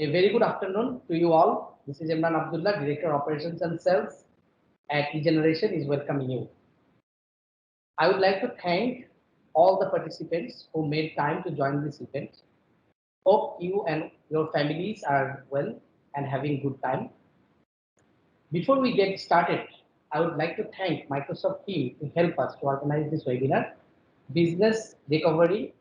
A very good afternoon to you all. This is Imran Abdullah, Director Operations and Sales at eGeneration is welcoming you. I would like to thank all the participants who made time to join this event. Hope you and your families are well and having good time. Before we get started, I would like to thank Microsoft team to help us to organize this webinar, business recovery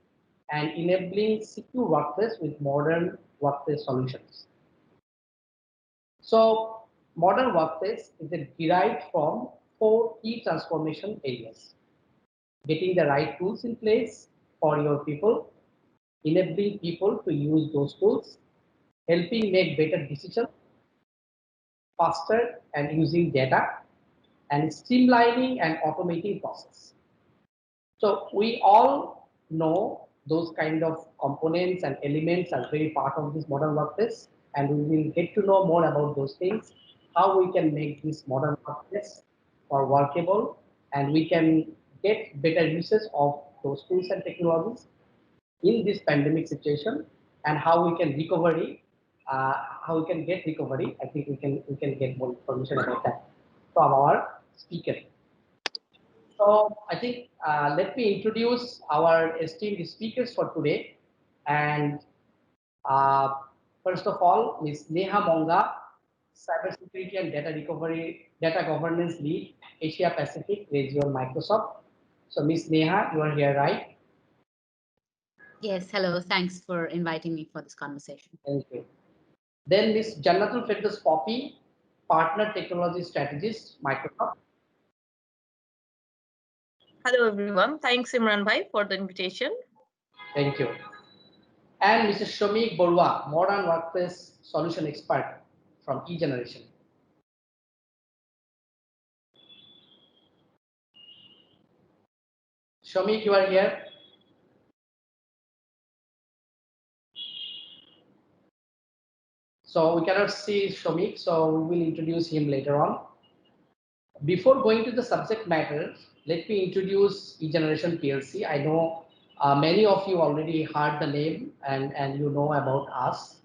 and enabling secure workplace with modern workplace solutions. So modern workplace is derived from four key transformation areas. Getting the right tools in place for your people, enabling people to use those tools, helping make better decisions faster and using data, and streamlining and automating process. So we all know those kind of components and elements are very part of this modern workplace, and we will get to know more about those things, how we can make this modern workplace more workable, and we can get better uses of those tools and technologies in this pandemic situation, and how we can recovery, how we can get recovery. I think we can get more information about that from our speaker. So I think let me introduce our esteemed speakers for today. And uh, first of all, Ms. Neha Monga, Cybersecurity and Data Recovery, Data Governance Lead, Asia Pacific Region, Microsoft. So Ms. Neha, you are here, right? Yes, hello. Thanks for inviting me for this conversation. Thank you. Then Ms. Jannatul Firdaus Poppy, Partner Technology Strategist, Microsoft. Hello everyone. Thanks Imran Bhai for the invitation. Thank you. And Mr. Shomik Borwa, Modern Workplace Solution Expert from eGeneration. Shomik, you are here. So we cannot see Shomik, so we will introduce him later on. Before going to the subject matter, let me introduce eGeneration PLC. I know many of you already heard the name and you know about us,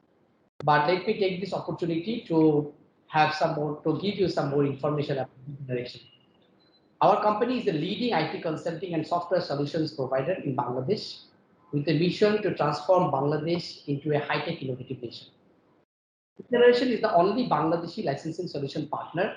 but let me take this opportunity to have some more, to give you some more information about eGeneration. Our company is the leading IT consulting and software solutions provider in Bangladesh with a mission to transform Bangladesh into a high-tech innovative nation. eGeneration is the only Bangladeshi licensing solution partner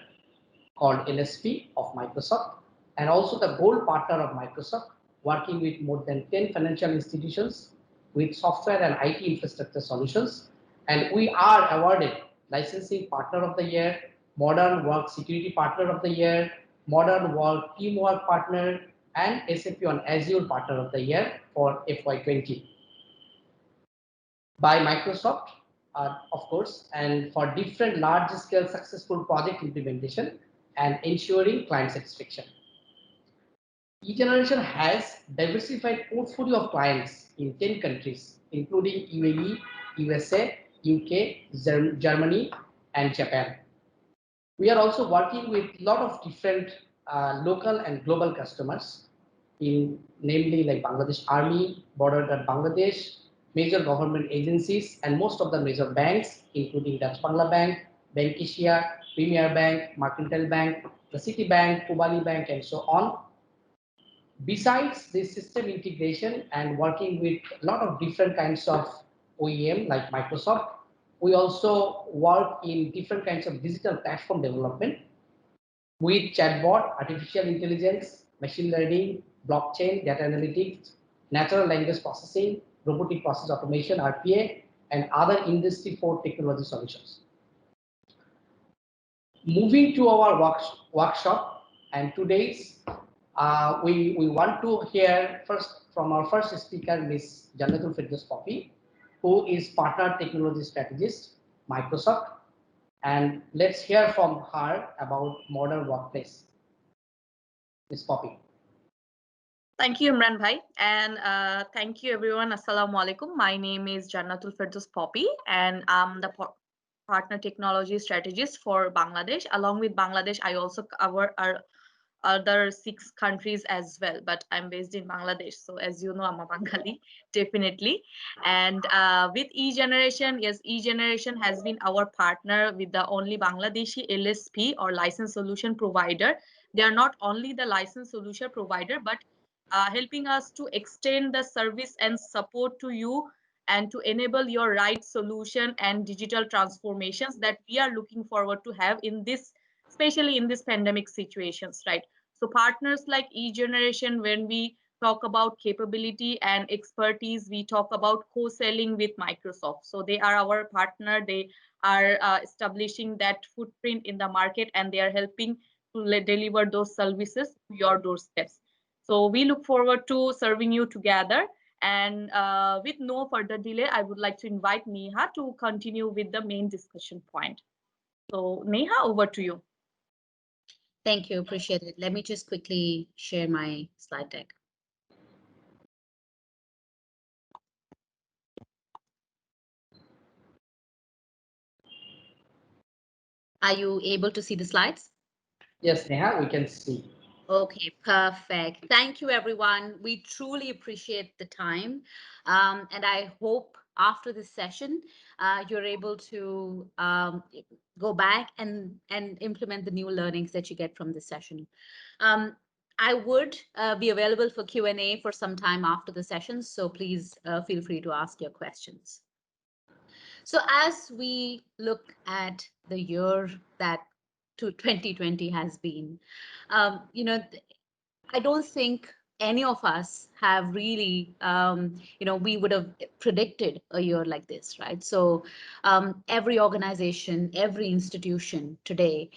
called LSP of Microsoft and also the gold partner of Microsoft, working with more than 10 financial institutions with software and IT infrastructure solutions. And we are awarded licensing partner of the year, modern work security partner of the year, modern work teamwork partner, and SAP on Azure partner of the year for FY20 by Microsoft, of course, and for different large-scale successful project implementation and ensuring client satisfaction. eGeneration has diversified portfolio of clients in 10 countries, including UAE, USA, UK, Germany, and Japan. We are also working with a lot of different local and global customers in namely like Bangladesh Army, Border Guard Bangladesh, major government agencies, and most of the major banks, including Dutch Bangla Bank, Bank Asia, Premier Bank, Mercantile Bank, the Citibank, Kubali Bank, and so on. Besides this system integration and working with a lot of different kinds of OEM like Microsoft, we also work in different kinds of digital platform development with chatbot, artificial intelligence, machine learning, blockchain, data analytics, natural language processing, robotic process automation, RPA, and other Industry 4 technology solutions. Moving to our workshop, and today's we want to hear first from our first speaker, Ms. Jannatul Firdaus Poppy, who is Partner Technology Strategist, Microsoft. And let's hear from her about modern workplace. Ms. Poppy. Thank you Imran Bhai and thank you everyone. Assalamu alaikum. My name is Jannatul Firdaus Poppy and I'm the partner technology strategist for Bangladesh. Along with Bangladesh, I also cover our other 6 countries as well, but I'm based in Bangladesh. So as you know, I'm a Bengali, definitely. And with eGeneration, yes, eGeneration has been our partner with the only Bangladeshi LSP or license solution provider. They are not only the license solution provider, but helping us to extend the service and support to you and to enable your right solution and digital transformations that we are looking forward to have in this, especially in this pandemic situations, right? So partners like eGeneration, when we talk about capability and expertise, we talk about co-selling with Microsoft. So they are our partner. They are establishing that footprint in the market, and they are helping to deliver those services to your doorsteps. So we look forward to serving you together. And with no further delay, I would like to invite Neha to continue with the main discussion point. So Neha, over to you. Thank you. Appreciate it. Let me just quickly share my slide deck. Are you able to see the slides? Yes, Neha, we can see. Okay, perfect. Thank you, everyone. We truly appreciate the time. And I hope after this session, you're able to go back and implement the new learnings that you get from this session. Um, I would be available for Q&A for some time after the session, so please feel free to ask your questions. So as we look at the year that 2020 has been, I don't think any of us have really, we would have predicted a year like this, right? So every organization, every institution today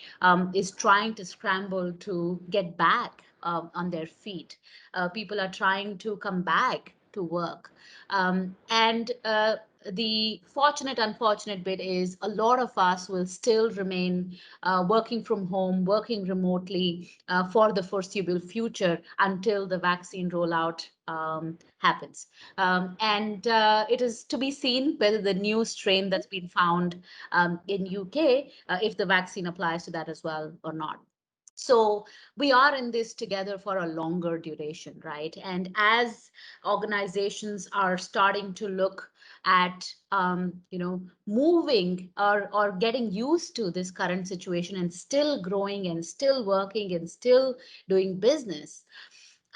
is trying to scramble to get back on their feet. People are trying to come back to work. And the fortunate, unfortunate bit is a lot of us will still remain working from home, working remotely for the foreseeable future until the vaccine rollout happens. And it is to be seen whether the new strain that's been found in UK, if the vaccine applies to that as well or not. So we are in this together for a longer duration, right? And as organizations are starting to look at moving or getting used to this current situation and still growing and still working and still doing business,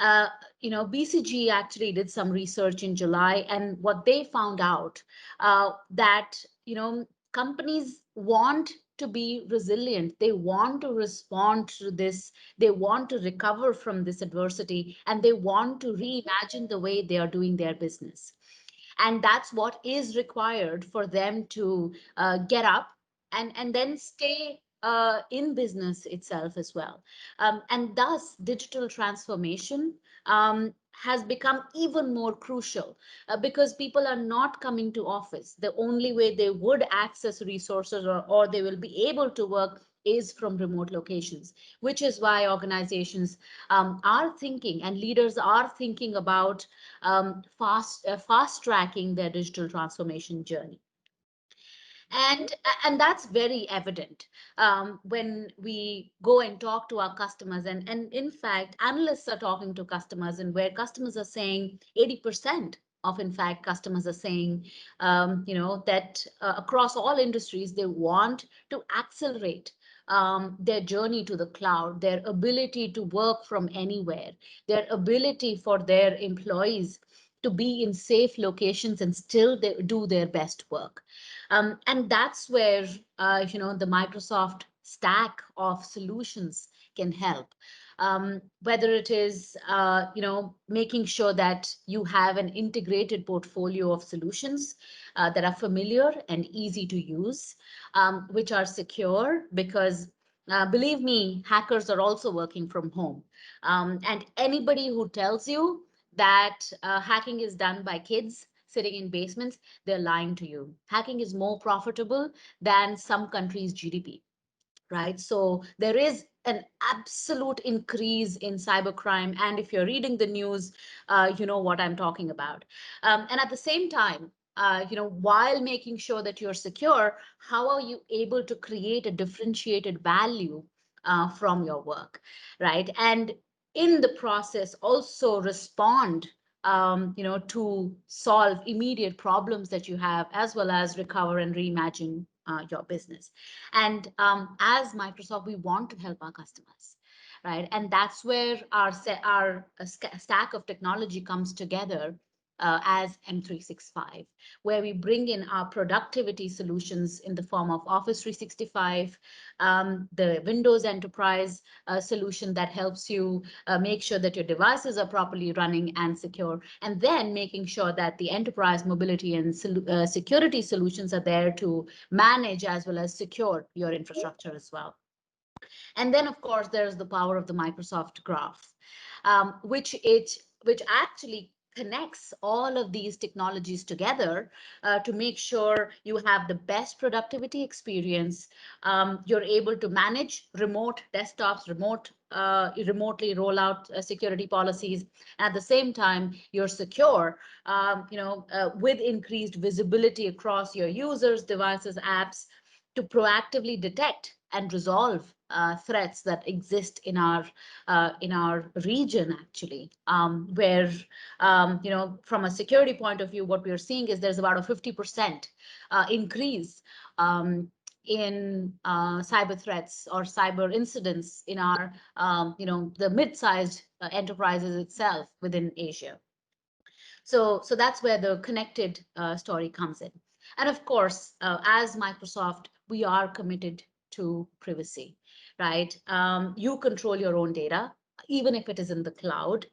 uh, BCG actually did some research in July, and what they found out that companies want to be resilient. They want to respond to this. They want to recover from this adversity, and they want to reimagine the way they are doing their business. And that's what is required for them to get up and then stay in business itself as well. And thus, digital transformation has become even more crucial because people are not coming to office. The only way they would access resources or they will be able to work is from remote locations, which is why organizations are thinking and leaders are thinking about fast tracking their digital transformation journey. And that's very evident when we go and talk to our customers, and in fact analysts are talking to customers, and where customers are saying 80% of, in fact, customers are saying that across all industries they want to accelerate their journey to the cloud, their ability to work from anywhere, their ability for their employees to be in safe locations and still do their best work. And that's where the Microsoft stack of solutions can help. Whether it is making sure that you have an integrated portfolio of solutions that are familiar and easy to use, which are secure because believe me, hackers are also working from home. And anybody who tells you that hacking is done by kids sitting in basements, they're lying to you. Hacking is more profitable than some countries' GDP, right? So there is an absolute increase in cybercrime. And if you're reading the news, you know what I'm talking about. And at the same time, while making sure that you're secure, how are you able to create a differentiated value from your work, right? And in the process, also respond, to solve immediate problems that you have, as well as recover and reimagine your business. And as Microsoft, we want to help our customers, right? And that's where our stack of technology comes together as M365, where we bring in our productivity solutions in the form of Office 365, the Windows Enterprise solution that helps you make sure that your devices are properly running and secure, and then making sure that the enterprise mobility and security solutions are there to manage as well as secure your infrastructure as well. And then, of course, there's the power of the Microsoft Graph, which actually connects all of these technologies together to make sure you have the best productivity experience. You're able to manage remote desktops, remotely roll out security policies. At the same time, you're secure, with increased visibility across your users, devices, apps, to proactively detect and resolve threats that exist in our region, actually, where from a security point of view, what we are seeing is there's about a 50% increase in cyber threats or cyber incidents in our the mid-sized enterprises itself within Asia. So that's where the connected story comes in. And of course, as Microsoft, we are committed to privacy, right? You control your own data, even if it is in the cloud.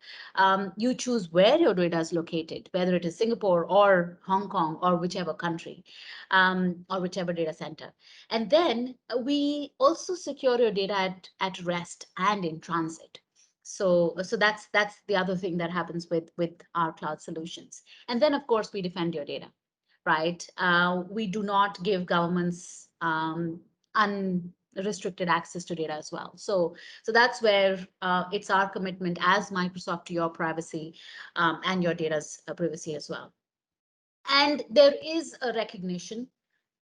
You choose where your data is located, whether it is Singapore or Hong Kong or whichever country, or whichever data center. And then we also secure your data at rest and in transit. So that's the other thing that happens with our cloud solutions. And then, of course, we defend your data, right? We do not give governments unrestricted access to data as well. So that's where it's our commitment as Microsoft to your privacy, and your data's privacy as well. And there is a recognition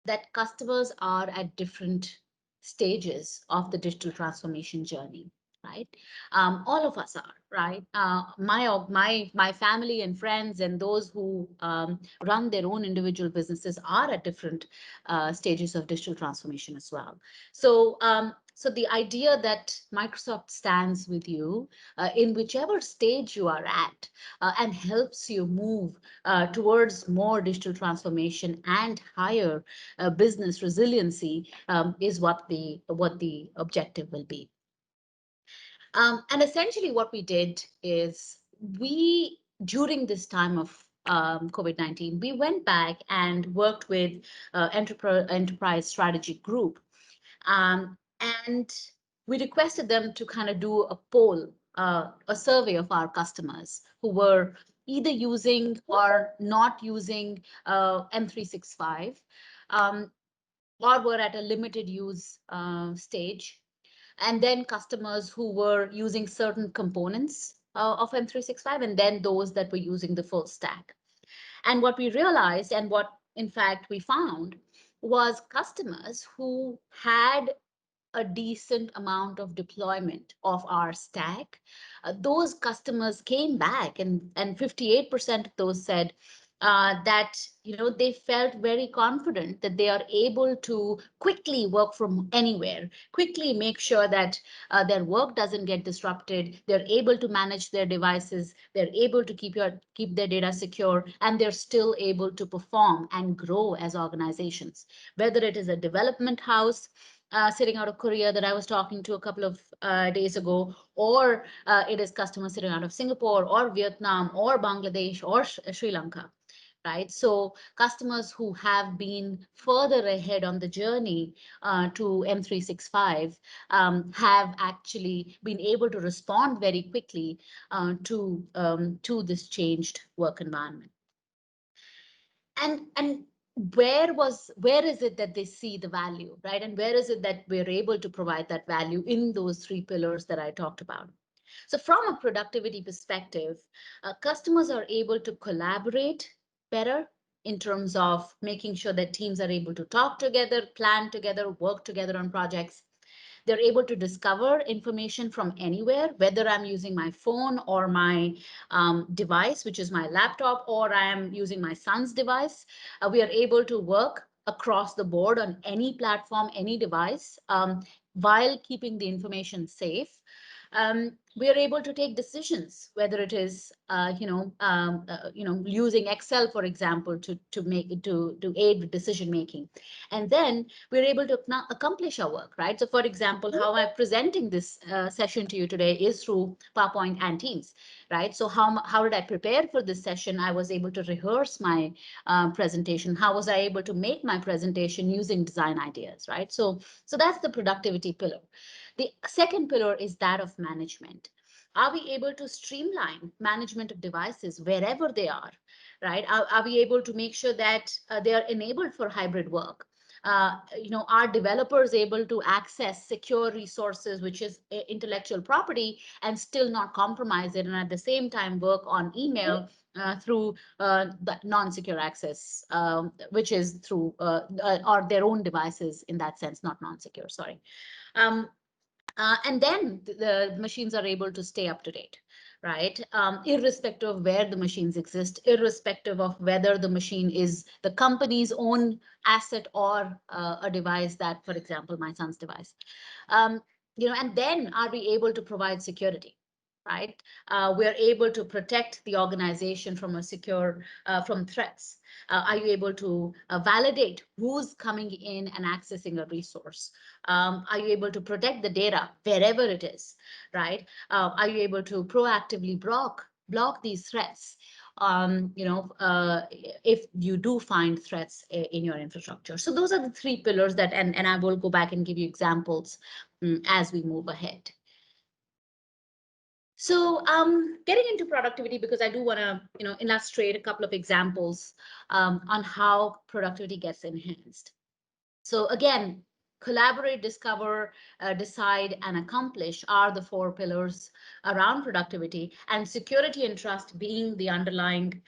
that customers are at different stages of the digital transformation journey, right? All of us are, right? My family and friends and those who run their own individual businesses are at different stages of digital transformation as well. So the idea that Microsoft stands with you in whichever stage you are at, and helps you move towards more digital transformation and higher business resiliency, is what the objective will be. And essentially what we did is during this time of COVID-19, we went back and worked with Enterprise Strategy Group, um, and we requested them to kind of do a poll, a survey of our customers who were either using or not using M365, or were at a limited use stage, and then customers who were using certain components of M365, and then those that were using the full stack. And what we realized, and what in fact we found, was customers who had a decent amount of deployment of our stack. Those customers came back, and 58% of those said that they felt very confident that they are able to quickly work from anywhere, quickly make sure that their work doesn't get disrupted. They're able to manage their devices. They're able to keep their data secure, and they're still able to perform and grow as organizations. Whether it is a development house sitting out of Korea that I was talking to a couple of days ago, or it is customers sitting out of Singapore or Vietnam or Bangladesh or Sri Lanka, right? So customers who have been further ahead on the journey to M365 have actually been able to respond very quickly to this changed work environment. And where is it that they see the value, right? And where is it that we're able to provide that value in those three pillars that I talked about? So from a productivity perspective, customers are able to collaborate better in terms of making sure that teams are able to talk together, plan together, work together on projects. They're able to discover information from anywhere, whether I'm using my phone or my device, which is my laptop, or I am using my son's device. We are able to work across the board on any platform, any device, while keeping the information safe. We are able to take decisions, whether it is, using Excel, for example, to make it to aid with decision making, and then we're able to accomplish our work, right? So, for example, how I'm presenting this session to you today is through PowerPoint and Teams, right? So, how did I prepare for this session? I was able to rehearse my presentation. How was I able to make my presentation using design ideas, right? So that's the productivity pillar. The second pillar is that of management. Are we able to streamline management of devices wherever they are, right? Are we able to make sure that they are enabled for hybrid work? Are developers able to access secure resources, which is intellectual property, and still not compromise it, and at the same time work on email through the non-secure access, which is through or their own devices in that sense, not non-secure, sorry. Um, and then the machines are able to stay up to date, right? Irrespective of where the machines exist, irrespective of whether the machine is the company's own asset or a device that, for example, my son's device. Um, and then are we able to provide security? Right, we are able to protect the organization from a secure from threats. Are you able to validate who's coming in and accessing a resource? Are you able to protect the data wherever it is? Right? Are you able to proactively block these threats? If you do find threats in your infrastructure. So those are the three pillars that, and I will go back and give you examples as we move ahead. So getting into productivity, because I do want to, illustrate a couple of examples on how productivity gets enhanced. So again, collaborate, discover, decide, and accomplish are the four pillars around productivity, and security and trust being the underlying,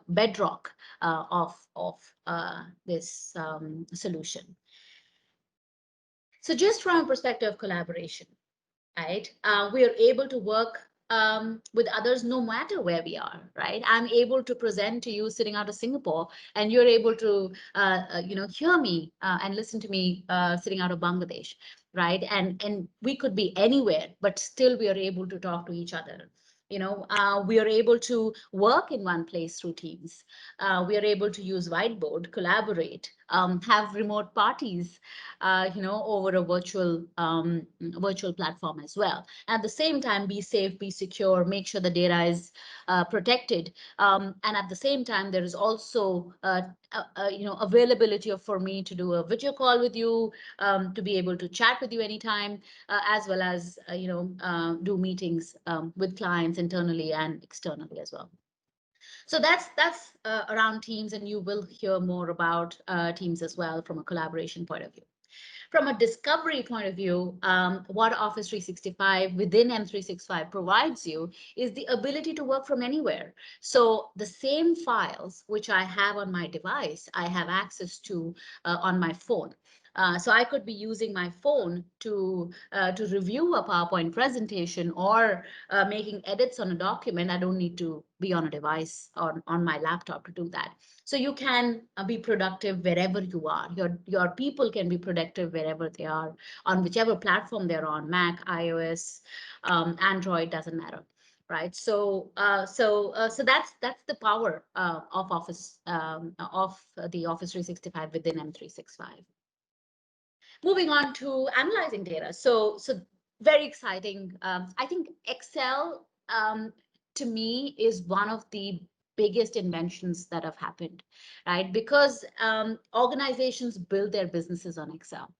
bedrock of this solution. So just from a perspective of collaboration, right? We are able to work with others no matter where we are, right? I'm able to present to you sitting out of Singapore, and you're able to, hear me and listen to me sitting out of Bangladesh, right? And we could be anywhere, but still we are able to talk to each other. We are able to work in one place through Teams. We are able to use whiteboard, collaborate, have remote parties, over a virtual platform as well. At the same time, be safe, be secure, make sure the data is protected, and at the same time, there is also availability for me to do a video call with you, to be able to chat with you anytime, as well as do meetings with clients internally and externally as well. So that's around Teams, and you will hear more about Teams as well from a collaboration point of view. From a discovery point of view, what Office 365 within M365 provides you is the ability to work from anywhere. So the same files which I have on my device, I have access to on my phone. So I could be using my phone to review a PowerPoint presentation, or making edits on a document. I don't need to be on a device or on my laptop to do that. So you can be productive wherever you are. Your people can be productive wherever they are, on whichever platform they're on, Mac, iOS, Android, doesn't matter. Right. So that's the power of Office of the Office 365 within M365. Moving on to analyzing data. So very exciting. I think Excel, to me, is one of the biggest inventions that have happened, right? Because organizations build their businesses on Excel,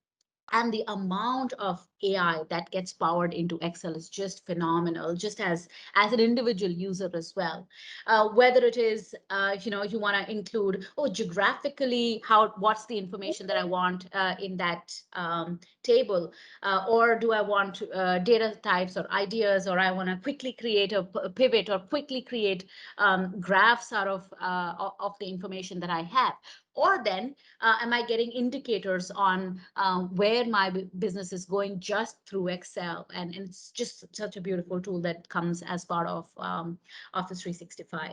and the amount of AI that gets powered into Excel is just phenomenal, just as an individual user as well. Whether it is, you want to include, oh, geographically, what's the information that I want in that table, or do I want data types or ideas, or I want to quickly create a pivot or quickly create graphs out of the information that I have. Or then, am I getting indicators on where my business is going just through Excel? And it's just such a beautiful tool that comes as part of Office 365.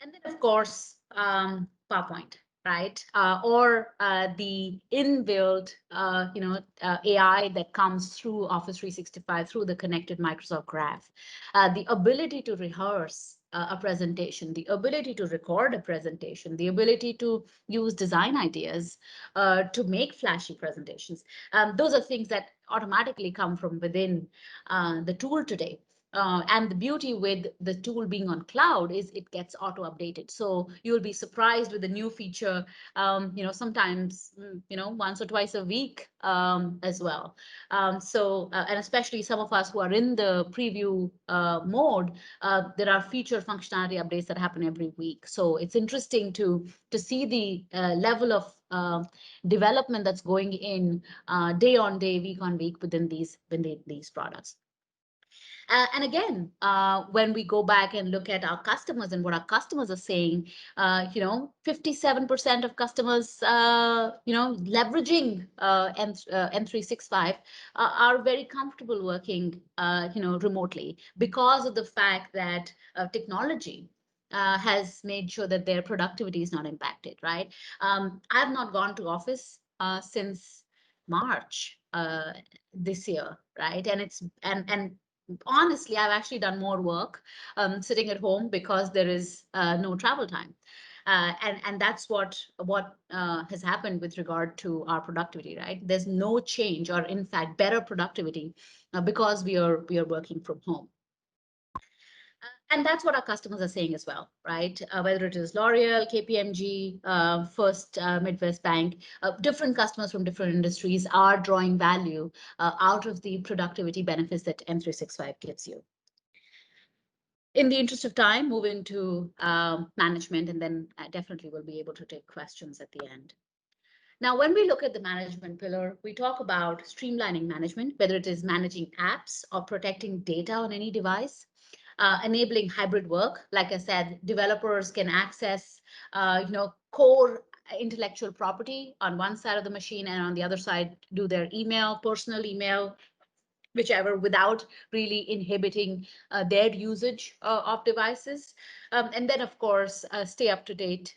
And then, of course, PowerPoint, right? Or the inbuilt, AI that comes through Office 365 through the connected Microsoft Graph. The ability to rehearse a presentation, the ability to record a presentation, the ability to use design ideas to make flashy presentations. Those are things that automatically come from within the tool today. And the beauty with the tool being on cloud is it gets auto updated. So you'll be surprised with a new feature, sometimes, once or twice a week as well. And especially some of us who are in the preview mode, there are feature functionality updates that happen every week. So it's interesting to see the level of development that's going in day on day, week on week within these products. And again, when we go back and look at our customers and what our customers are saying, 57% of customers, leveraging M365 are very comfortable working, remotely because of the fact that technology has made sure that their productivity is not impacted, right? I've not gone to office since March this year, right? And honestly, I've actually done more work sitting at home because there is no travel time. And that's what has happened with regard to our productivity, right? There's no change, or in fact, better productivity because we are working from home. And that's what our customers are saying as well, right? Whether it is L'Oreal, KPMG, First Midwest Bank, different customers from different industries are drawing value out of the productivity benefits that M365 gives you. In the interest of time, move into management, and then I definitely will be able to take questions at the end. Now, when we look at the management pillar, we talk about streamlining management, whether it is managing apps or protecting data on any device, enabling hybrid work. Like I said, developers can access, core intellectual property on one side of the machine, and on the other side, do their email, personal email, whichever, without really inhibiting their usage of devices. And then, of course, stay up to date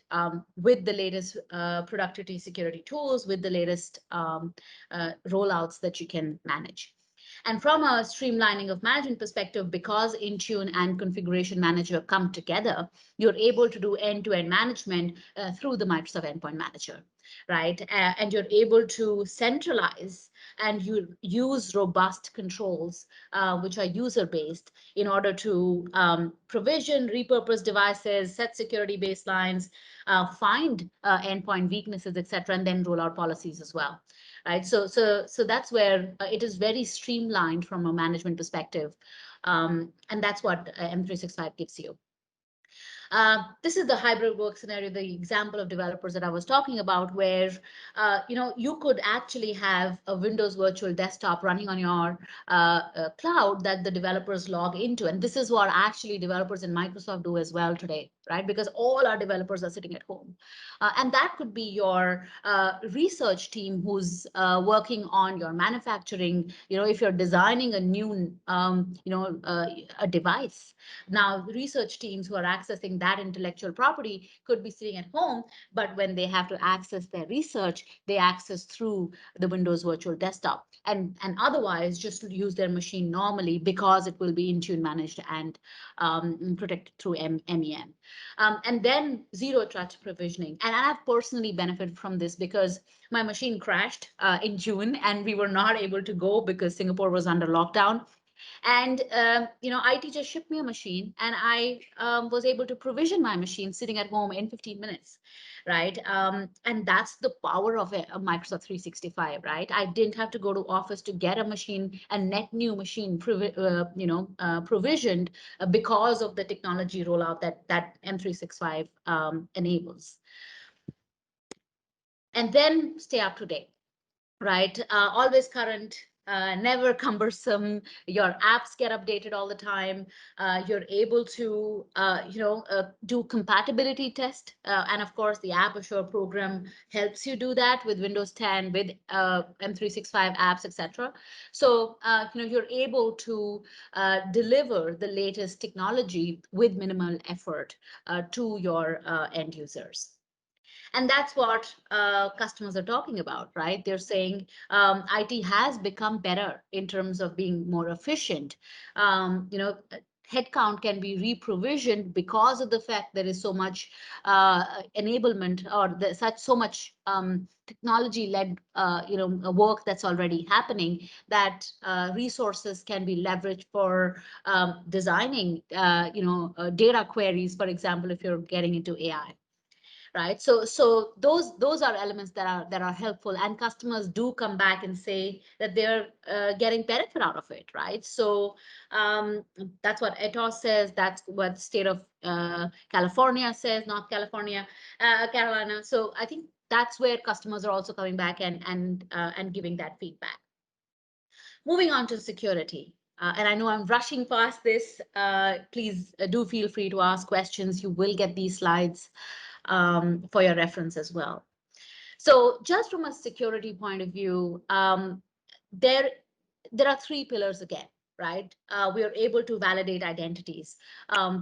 with the latest productivity security tools, with the latest rollouts that you can manage. And from a streamlining of management perspective, because Intune and Configuration Manager come together, you're able to do end-to-end management through the Microsoft Endpoint Manager, right? And you're able to centralize and you use robust controls, which are user-based, in order to provision, repurpose devices, set security baselines, find endpoint weaknesses, etc., and then roll out policies as well. Right, so that's where it is very streamlined from a management perspective, and that's what M365 gives you. This is the hybrid work scenario, the example of developers that I was talking about, where you could actually have a Windows virtual desktop running on your cloud that the developers log into, and this is what actually developers in Microsoft do as well today, right? Because all our developers are sitting at home, and that could be your research team who's working on your manufacturing. If you're designing a new, a device. Now, research teams who are accessing that intellectual property could be sitting at home, but when they have to access their research, they access through the Windows Virtual Desktop, and otherwise just use their machine normally because it will be Intune managed and protected through MEM. And then zero touch provisioning. And I've personally benefited from this because my machine crashed in June and we were not able to go because Singapore was under lockdown. And IT just shipped me a machine, and I was able to provision my machine sitting at home in 15 minutes, right? And that's the power of a Microsoft 365, right? I didn't have to go to office to get a machine, a net new machine, provisioned because of the technology rollout that M365 enables. And then stay up to date, right? Always current, never cumbersome. Your apps get updated all the time. You're able to, do compatibility test. And of course, the App Assure program helps you do that with Windows 10, with M365 apps, etc. So, you're able to deliver the latest technology with minimal effort to your end users. And that's what customers are talking about, right? They're saying IT has become better in terms of being more efficient. Headcount can be reprovisioned because of the fact there is so much enablement, or such so much technology-led, work that's already happening, that resources can be leveraged for designing, data queries, for example, if you're getting into AI, right? So those are elements that are helpful, and customers do come back and say that they're getting benefit out of it, right? So that's what ETOS says. That's what state of California says, North California, Carolina. So I think that's where customers are also coming back and giving that feedback. Moving on to security. And I know I'm rushing past this. Please do feel free to ask questions. You will get these slides for your reference as well. So just from a security point of view, there are three pillars again, right? We are able to validate identities,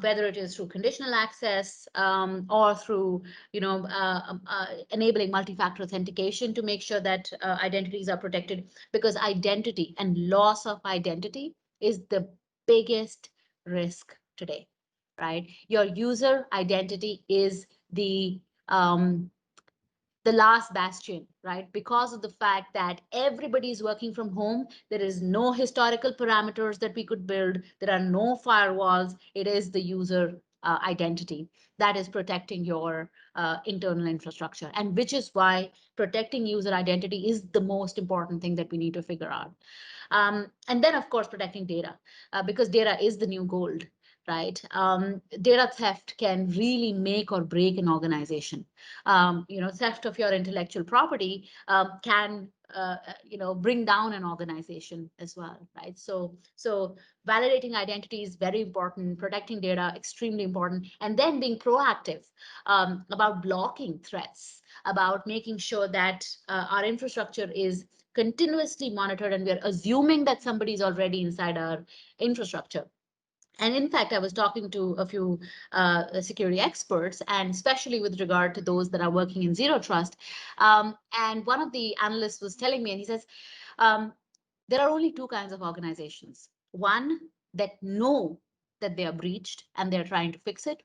whether it is through conditional access, or through, enabling multi-factor authentication to make sure that identities are protected, because identity and loss of identity is the biggest risk today, right? Your user identity is um, the last bastion, right? Because of the fact that everybody is working from home, there is no historical parameters that we could build. There are no firewalls. It is the user identity that is protecting your internal infrastructure, and which is why protecting user identity is the most important thing that we need to figure out. And then, of course, protecting data, because data is the new gold, right? Data theft can really make or break an organization. Theft of your intellectual property can bring down an organization as well, right? So validating identity is very important, protecting data extremely important, and then being proactive about blocking threats, about making sure that our infrastructure is continuously monitored, and we're assuming that somebody's already inside our infrastructure. And in fact, I was talking to a few security experts, and especially with regard to those that are working in zero trust. And one of the analysts was telling me, and he says, um, there are only two kinds of organizations. One that know that they are breached and they're trying to fix it,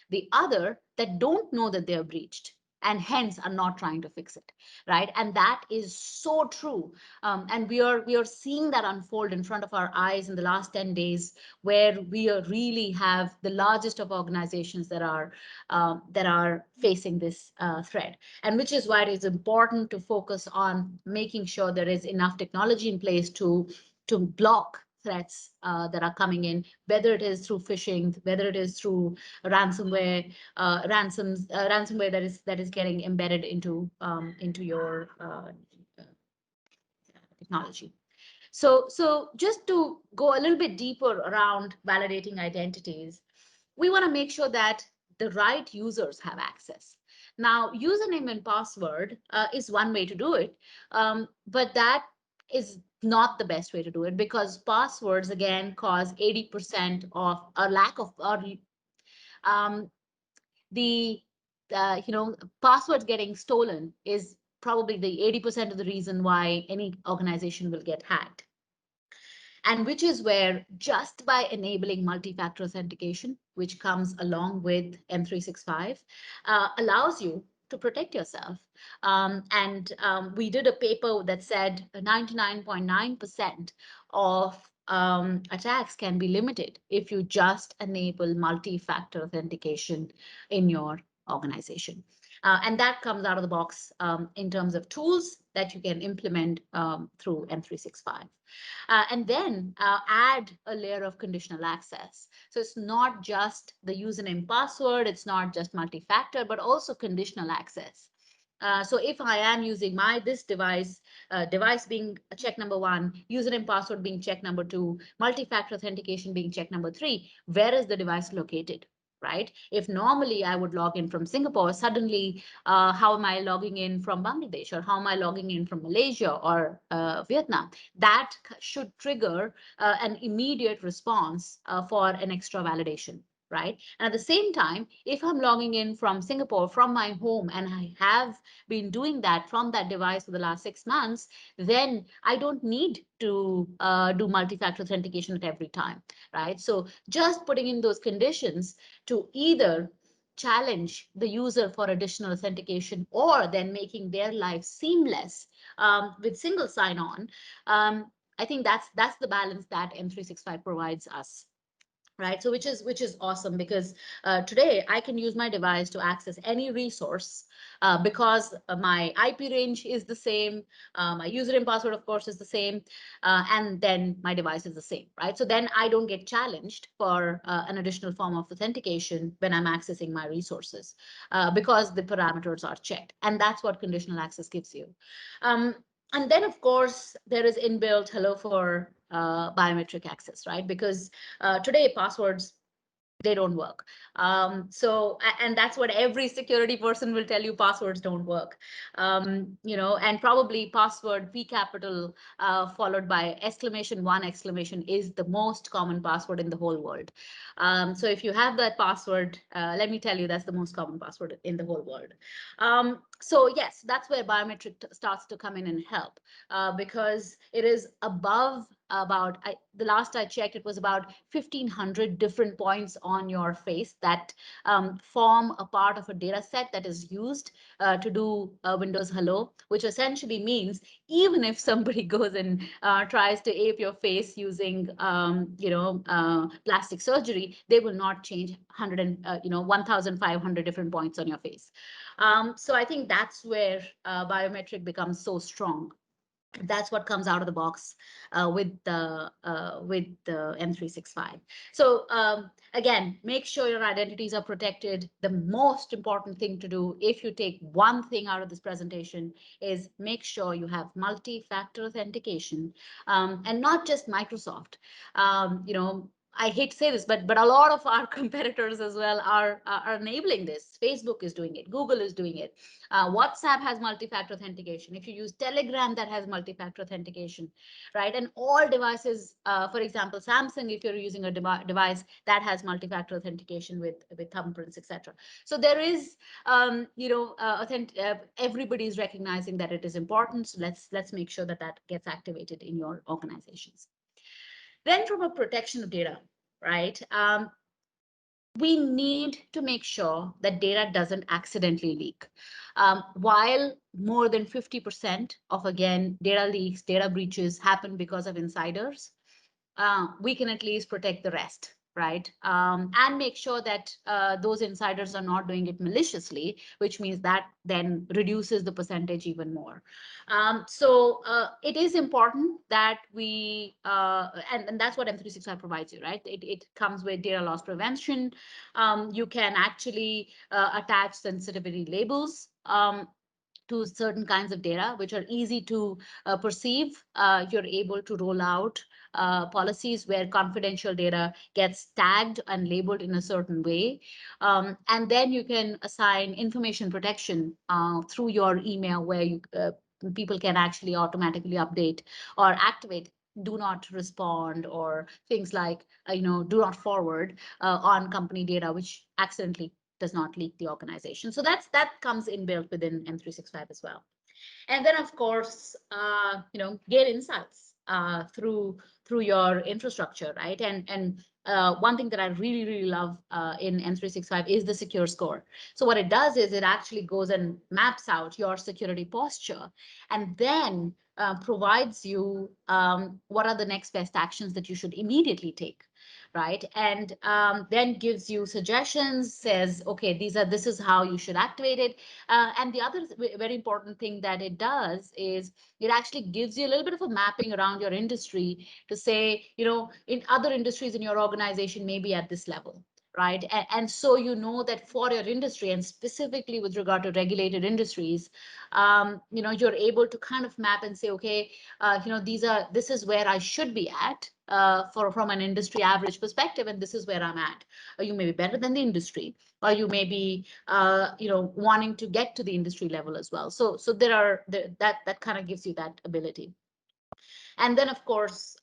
the other that don't know that they're breached and hence are not trying to fix it, right? And that is so true. And we are seeing that unfold in front of our eyes in the last 10 days, where we are really have the largest of organizations that are facing this threat, and which is why it is important to focus on making sure there is enough technology in place to block threats that are coming in, whether it is through phishing, whether it is through ransomware, ransomware that is getting embedded into your technology. So just to go a little bit deeper around validating identities, we want to make sure that the right users have access. Now, username and password is one way to do it, but that is not the best way to do it, because passwords again cause 80% of a lack of, or um, the passwords getting stolen is probably the 80% of the reason why any organization will get hacked. And which is where, just by enabling multi-factor authentication, which comes along with M365, allows you to protect yourself. And we did a paper that said 99.9% of attacks can be limited if you just enable multi-factor authentication in your organization. And that comes out of the box in terms of tools that you can implement through M365. And then add a layer of conditional access. So it's not just the username password, it's not just multi-factor, but also conditional access. So if I am using this device, device being check number one, username password being check number two, multi-factor authentication being check number three, where is the device located? Right? If normally I would log in from Singapore, suddenly how am I logging in from Bangladesh, or how am I logging in from Malaysia or Vietnam? That should trigger an immediate response for an extra validation. Right. And at the same time, if I'm logging in from Singapore, from my home, and I have been doing that from that device for the last 6 months, then I don't need to do multi-factor authentication at every time, right? So just putting in those conditions to either challenge the user for additional authentication, or then making their life seamless with single sign-on. I think that's the balance that M365 provides us. Right, so which is awesome, because today I can use my device to access any resource because my IP range is the same, my username password, of course, is the same, and then my device is the same, right? So then I don't get challenged for an additional form of authentication when I'm accessing my resources because the parameters are checked, and that's what conditional access gives you. Um, and then, of course, there is inbuilt hello for biometric access, right? Because today passwords, they don't work. And that's what every security person will tell you: passwords don't work. And probably password P capital followed by exclamation 1 exclamation is the most common password in the whole world. So if you have that password, let me tell you, that's the most common password in the whole world. So yes, that's where biometric starts to come in and help, because it is above about, the last I checked, it was about 1,500 different points on your face that form a part of a data set that is used to do Windows Hello, which essentially means even if somebody goes and tries to ape your face using, plastic surgery, they will not change 1,500 different points on your face. So I think that's where biometric becomes so strong. That's what comes out of the box with the M365. So again, make sure your identities are protected. The most important thing to do, if you take one thing out of this presentation, is make sure you have multi-factor authentication, and not just Microsoft. I hate to say this, but a lot of our competitors as well are enabling this. Facebook is doing it. Google is doing it. WhatsApp has multi-factor authentication. If you use Telegram, that has multi-factor authentication, right? And all devices, for example, Samsung, if you're using a device that has multi-factor authentication with thumbprints, etc. So there is, everybody is recognizing that it is important. So let's make sure that that gets activated in your organizations. Then from a protection of data, right? We need to make sure that data doesn't accidentally leak. While more than 50% of, again, data leaks, data breaches happen because of insiders, we can at least protect the rest, right? And make sure that those insiders are not doing it maliciously, which means that then reduces the percentage even more. So it is important that we, and that's what M365 provides you, right? It comes with data loss prevention. You can actually attach sensitivity labels to certain kinds of data, which are easy to perceive. You're able to roll out policies where confidential data gets tagged and labeled in a certain way. And then you can assign information protection through your email, where people can actually automatically update or activate do not respond, or things like, do not forward on company data, which accidentally does not leak the organization. So that comes inbuilt within M365 as well. And then, of course, get insights through your infrastructure, right? And one thing that I really, really love in M365 is the secure score. So what it does is it actually goes and maps out your security posture, and then provides you what are the next best actions that you should immediately take, right? And then gives you suggestions, says, okay, this is how you should activate it. And the other very important thing that it does is it actually gives you a little bit of a mapping around your industry to say, in other industries in your organization, maybe at this level. Right. And so that for your industry, and specifically with regard to regulated industries, you're able to kind of map and say, okay, this is where I should be at from an industry average perspective, and this is where I'm at. You may be better than the industry, or you may be wanting to get to the industry level as well. So that kind of gives you that ability. And then, of course,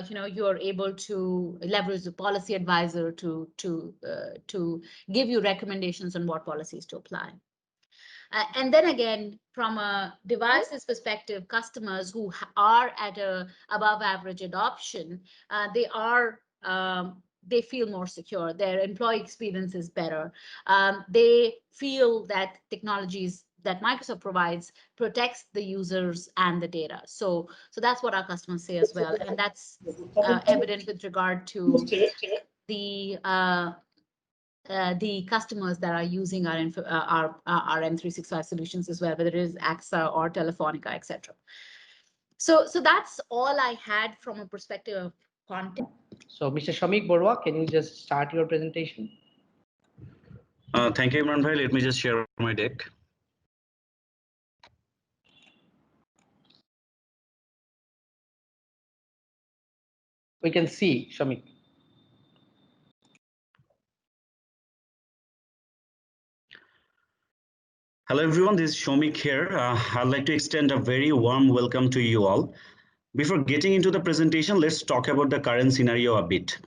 you're able to leverage the policy advisor to give you recommendations on what policies to apply. And then again, from a devices perspective, customers who are at a above average adoption, they feel more secure. Their employee experience is better. They feel that technologies that Microsoft provides protects the users and the data. So that's what our customers say as well, and that's evident with regard to the customers that are using our M365 solutions as well, whether it is AXA or Telefonica, etc. So that's all I had from a perspective of content. So, Mr. Shamik Borwa, can you just start your presentation? Thank you, Imran bhai. Let me just share my deck. We can see, Shamik. Hello, everyone. This is Shomik here. I'd like to extend a very warm welcome to you all. Before getting into the presentation, let's talk about the current scenario a bit.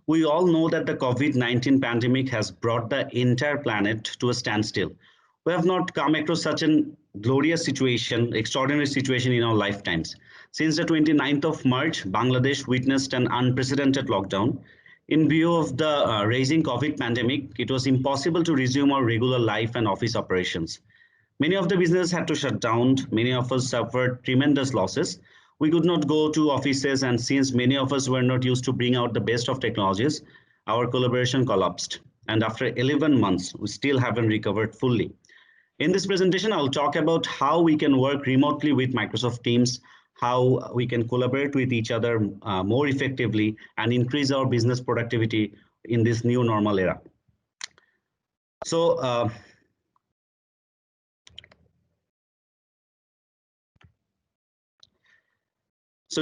We all know that the COVID-19 pandemic has brought the entire planet to a standstill. We have not come across such an glorious situation, extraordinary situation in our lifetimes. Since the 29th of March, Bangladesh witnessed an unprecedented lockdown. In view of the raging COVID pandemic, it was impossible to resume our regular life and office operations. Many of the businesses had to shut down. Many of us suffered tremendous losses. We could not go to offices, and since many of us were not used to bring out the best of technologies, our collaboration collapsed. And after 11 months, we still haven't recovered fully. In this presentation, I'll talk about how we can work remotely with Microsoft Teams, how we can collaborate with each other more effectively and increase our business productivity in this new normal era. So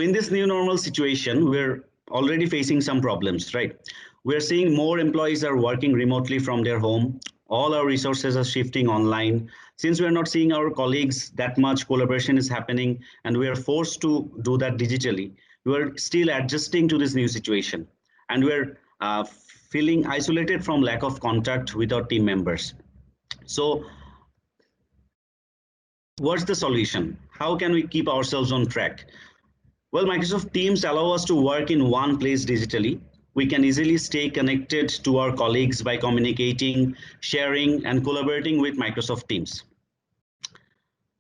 in this new normal situation, we're already facing some problems, right? We're seeing more employees are working remotely from their home. All our resources are shifting online. Since we're not seeing our colleagues, that much collaboration is happening, and we are forced to do that digitally. We're still adjusting to this new situation, and we're feeling isolated from lack of contact with our team members. So what's the solution? How can we keep ourselves on track? Well, Microsoft Teams allow us to work in one place digitally. We can easily stay connected to our colleagues by communicating, sharing, and collaborating with Microsoft Teams.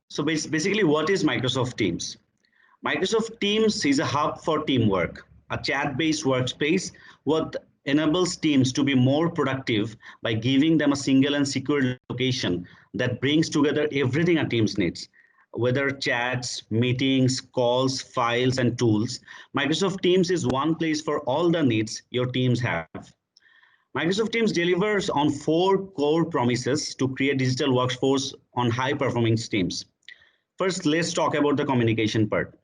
So basically, what is Microsoft Teams? Microsoft Teams is a hub for teamwork, a chat-based workspace what enables teams to be more productive by giving them a single and secure location that brings together everything a team needs. Whether chats, meetings, calls, files, and tools, Microsoft Teams is one place for all the needs your teams have. Microsoft Teams delivers on 4 core promises to create digital workforce on high-performing teams. First, let's talk about the communication part.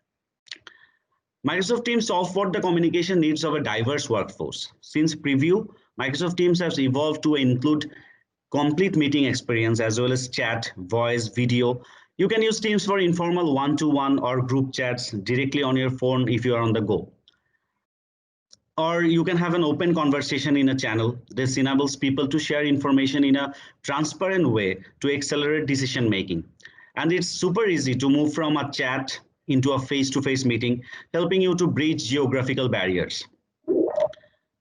Microsoft Teams solves for the communication needs of a diverse workforce. Since preview, Microsoft Teams has evolved to include complete meeting experience as well as chat, voice, video. You can use Teams for informal one-to-one or group chats directly on your phone if you are on the go. Or you can have an open conversation in a channel. This enables people to share information in a transparent way to accelerate decision making. And it's super easy to move from a chat into a face-to-face meeting, helping you to bridge geographical barriers.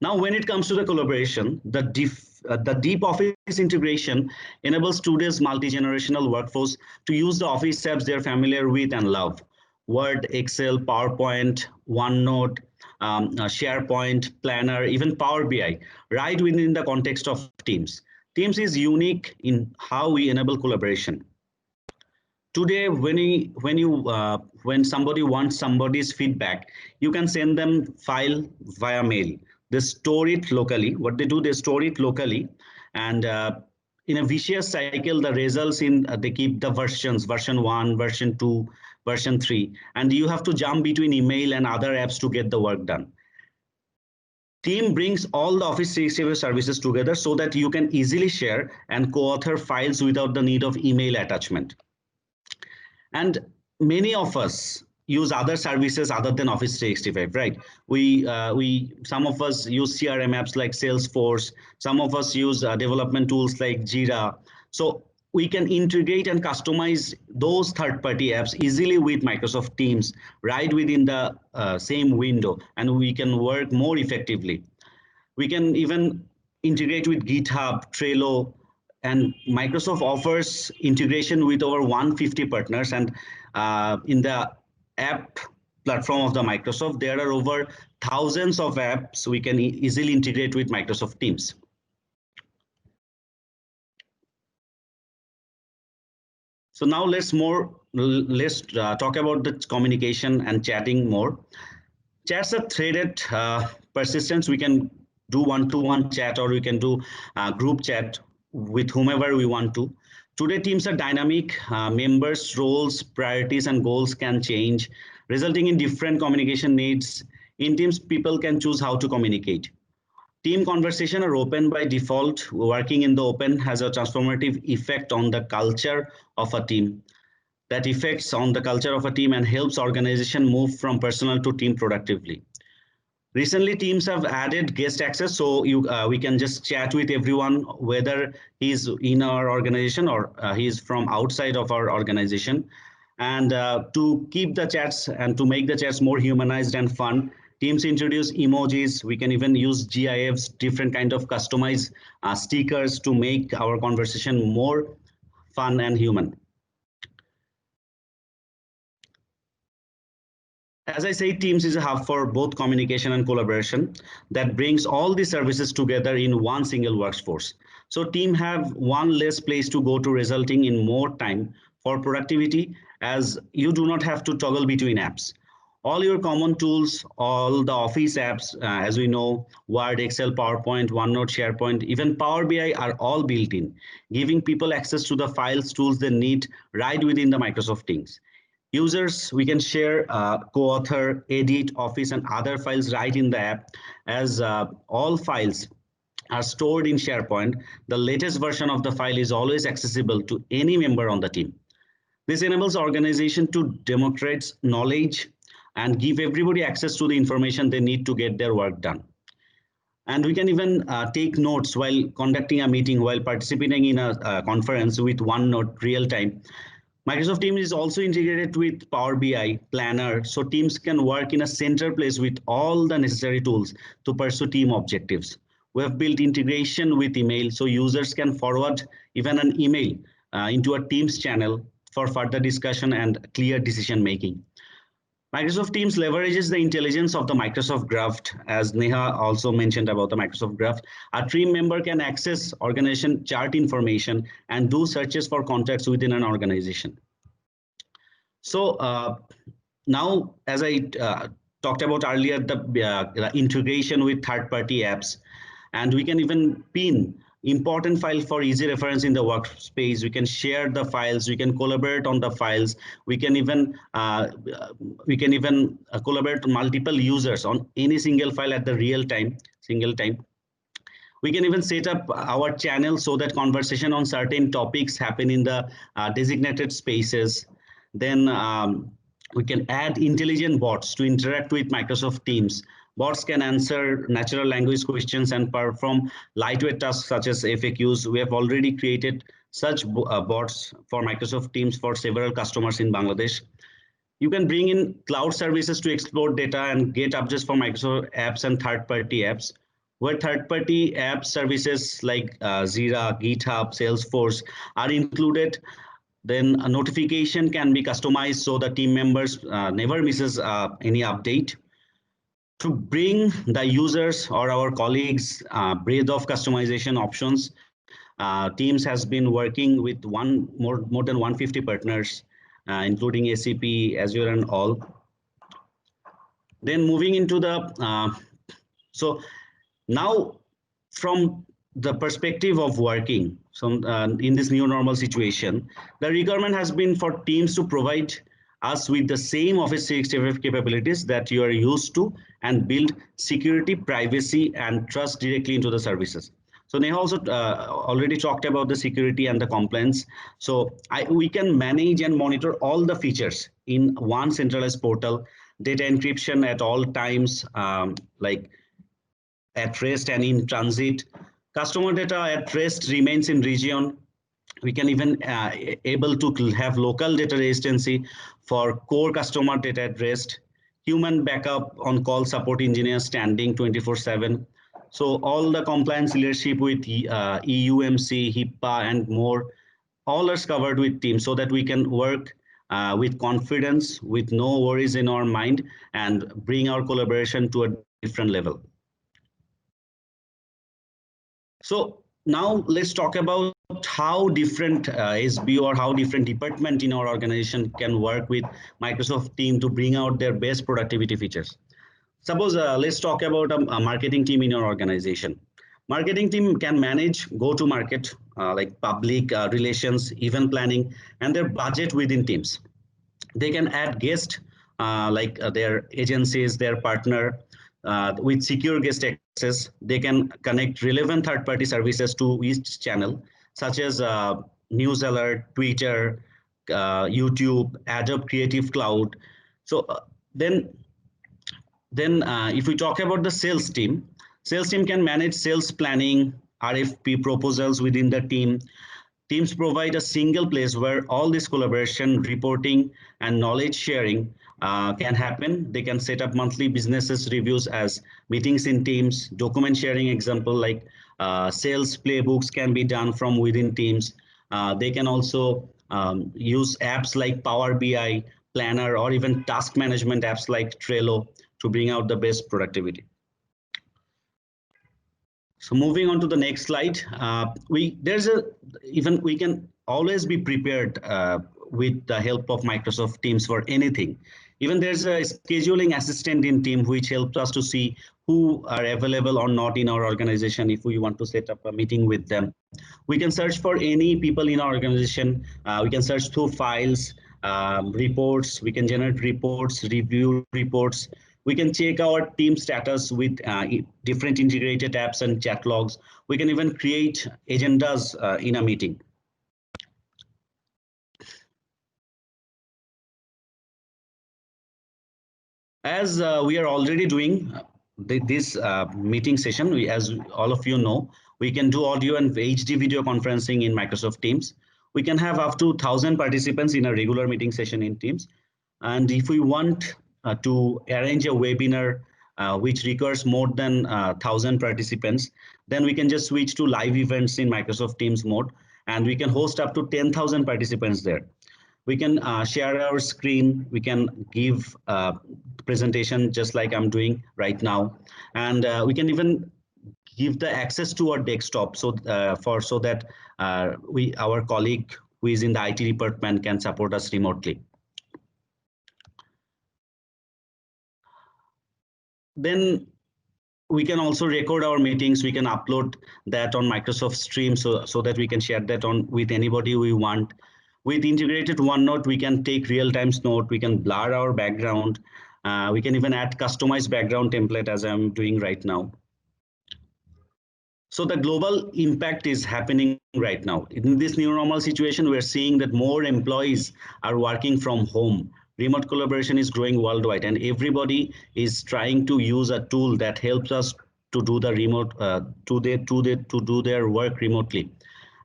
Now, when it comes to the collaboration, the deep office integration enables today's multi-generational workforce to use the office apps they're familiar with and love. Word, Excel, PowerPoint, OneNote, SharePoint, Planner, even Power BI, right within the context of Teams. Teams is unique in how we enable collaboration. Today, when somebody wants somebody's feedback, you can send them file via mail. They store it locally. What they do, they store it locally, and in a vicious cycle, the results in they keep the versions, version 1, version 2, version 3, and you have to jump between email and other apps to get the work done. Team brings all the Office 365 services together so that you can easily share and co-author files without the need of email attachment. And many of us use other services other than Office 365, right? We some of us use CRM apps like Salesforce. Some of us use development tools like Jira. So we can integrate and customize those third-party apps easily with Microsoft Teams right within the same window, and we can work more effectively. We can even integrate with GitHub, Trello, and Microsoft offers integration with over 150 partners. And in the app platform of the Microsoft, there are over thousands of apps we can easily integrate with Microsoft Teams. So now let's talk about the communication and chatting more. Chats are threaded persistence. We can do one-to-one chat, or we can do group chat with whomever we want to. Today, teams are dynamic. Members, roles, priorities, and goals can change, resulting in different communication needs. In teams, people can choose how to communicate. Team conversation are open by default. Working in the open has a transformative effect on the culture of a team. That affects on the culture of a team and helps organization move from personal to team productively. Recently, teams have added guest access, so we can just chat with everyone, whether he's in our organization or he's from outside of our organization. And to keep the chats and to make the chats more humanized and fun, teams introduce emojis. We can even use GIFs, different kind of customized stickers to make our conversation more fun and human. As I say, Teams is a hub for both communication and collaboration that brings all the services together in one single workforce. So team have one less place to go to, resulting in more time for productivity, as you do not have to toggle between apps. All your common tools, all the Office apps, as we know, Word, Excel, PowerPoint, OneNote, SharePoint, even Power BI are all built in, giving people access to the files, tools they need right within the Microsoft Teams. Users, we can share, co-author, edit, Office, and other files right in the app, as all files are stored in SharePoint. The latest version of the file is always accessible to any member on the team. This enables organization to democratize knowledge and give everybody access to the information they need to get their work done. And we can even take notes while conducting a meeting, while participating in a conference with OneNote real time. Microsoft Teams is also integrated with Power BI, Planner, so teams can work in a center place with all the necessary tools to pursue team objectives. We have built integration with email, so users can forward even an email into a Teams channel for further discussion and clear decision making. Microsoft Teams leverages the intelligence of the Microsoft Graph, as Neha also mentioned about the Microsoft Graph. A team member can access organization chart information and do searches for contacts within an organization. So now, as I talked about earlier, the integration with third-party apps, and we can even pin important file for easy reference in the workspace. We can share the files. We can collaborate on the files. We can even collaborate multiple users on any single file at the single time. We can even set up our channel so that conversation on certain topics happen in the designated spaces. Then we can add intelligent bots to interact with Microsoft Teams. Bots can answer natural language questions and perform lightweight tasks such as FAQs. We have already created such bots for Microsoft Teams for several customers in Bangladesh. You can bring in cloud services to exploit data and get updates for Microsoft apps and third-party apps, where third-party app services like Jira, GitHub, Salesforce are included. Then a notification can be customized so the team members never misses any update. To bring the users or our colleagues breadth of customization options, Teams has been working with more than 150 partners, including SAP, Azure, and all. Then moving into the so now from the perspective of working in this new normal situation, the requirement has been for teams to provide us with the same Office 365 capabilities that you are used to and build security, privacy, and trust directly into the services. So Neha also already talked about the security and the compliance. So we can manage and monitor all the features in one centralized portal, data encryption at all times, like at rest and in transit. Customer data at rest remains in region. We can even able to have local data residency for core customer data at rest. Human backup on call support engineers standing 24/7. So all the compliance leadership with EUMC, HIPAA, and more, all are covered with Teams so that we can work with confidence, with no worries in our mind, and bring our collaboration to a different level. So now let's talk about how different SB or how different department in our organization can work with Microsoft Team to bring out their best productivity features. Suppose let's talk about a marketing team in your organization. Marketing team can manage go-to-market like public relations, event planning, and their budget within Teams. They can add guests their agencies, their partner with secure guest access. They can connect relevant third-party services to each channel, such as News Alert, Twitter, YouTube, Adobe Creative Cloud. So then if we talk about the sales team can manage sales planning, RFP proposals within the team. Teams provide a single place where all this collaboration, reporting, and knowledge sharing can happen. They can set up monthly businesses reviews as meetings in Teams, document sharing example like sales playbooks can be done from within Teams. They can also use apps like Power BI, Planner, or even task management apps like Trello to bring out the best productivity. So moving on to the next slide, we can always be prepared with the help of Microsoft Teams for anything. Even there's a scheduling assistant in Team which helps us to see who are available or not in our organization. If we want to set up a meeting with them, we can search for any people in our organization. We can search through files, reports. We can generate reports, review reports. We can check our team status with different integrated apps and chat logs. We can even create agendas in a meeting. As we are already doing this meeting session, as all of you know, we can do audio and HD video conferencing in Microsoft Teams. We can have up to 1,000 participants in a regular meeting session in Teams. And if we want to arrange a webinar which requires more than 1,000 participants, then we can just switch to live events in Microsoft Teams mode, and we can host up to 10,000 participants there. We can share our screen. We can give presentation just like I'm doing right now, and we can even give the access to our desktop so that our colleague who is in the IT department can support us remotely. Then we can also record our meetings. We can upload that on Microsoft Stream so that we can share that on with anybody we want. With integrated OneNote, we can take real-time note. We can blur our background. We can even add customized background template as I'm doing right now. So the global impact is happening right now. In this new normal situation, we're seeing that more employees are working from home. Remote collaboration is growing worldwide, and everybody is trying to use a tool that helps us to do the remote to do their work remotely.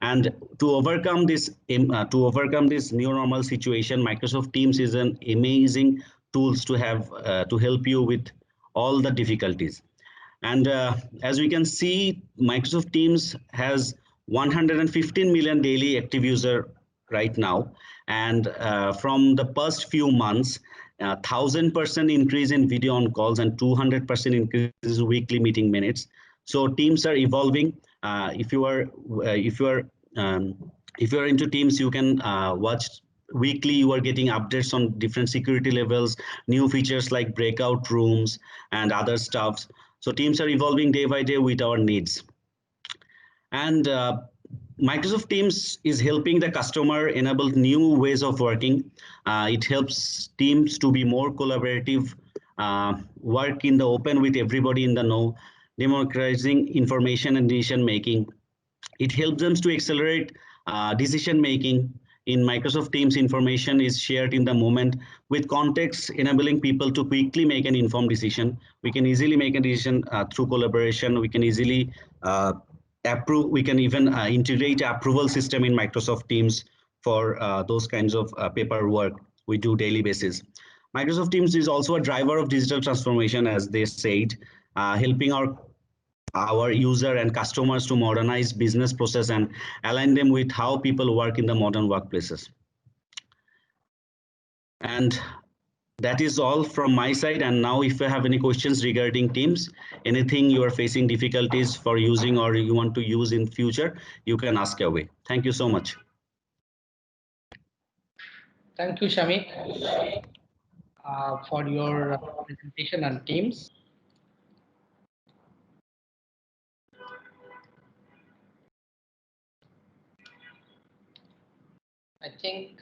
And to overcome this new normal situation, Microsoft Teams is an amazing tools to have to help you with all the difficulties. And as we can see, Microsoft Teams has 115 million daily active user right now. And from the past few months, 1000% increase in video on calls and 200% increase in weekly meeting minutes. So teams are evolving. If you are into teams, you can watch weekly. You are getting updates on different security levels, new features like breakout rooms and other stuffs. So teams are evolving day by day with our needs. And Microsoft Teams is helping the customer enable new ways of working. It helps teams to be more collaborative, work in the open with everybody in the know, democratizing information and decision making. It helps them to accelerate decision making. In Microsoft Teams, information is shared in the moment with context, enabling people to quickly make an informed decision. We can easily make a decision through collaboration. We can easily approve. We can even integrate approval system in Microsoft Teams for those kinds of paperwork we do daily basis. Microsoft Teams is also a driver of digital transformation, as they said, helping our user and customers to modernize business process and align them with how people work in the modern workplaces. And that is all from my side. And now if you have any questions regarding Teams, anything you are facing difficulties for using or you want to use in future, you can ask away. Thank you so much. Thank you, Shamik, for your presentation on Teams. I think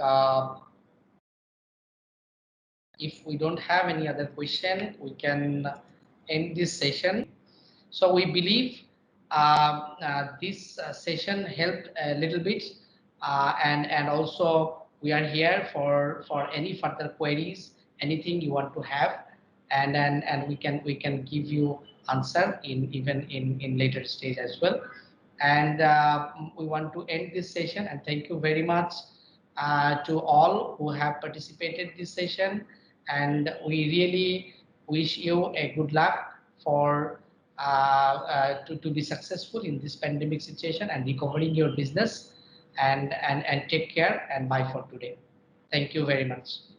if we don't have any other question, we can end this session. So we believe this session helped a little bit, and also we are here for any further queries, anything you want to have, and we can give you answer in even in later stage as well. And we want to end this session, and thank you very much to all who have participated this session, and we really wish you a good luck for to be successful in this pandemic situation and recovering your business, and take care, and bye for today. Thank you very much.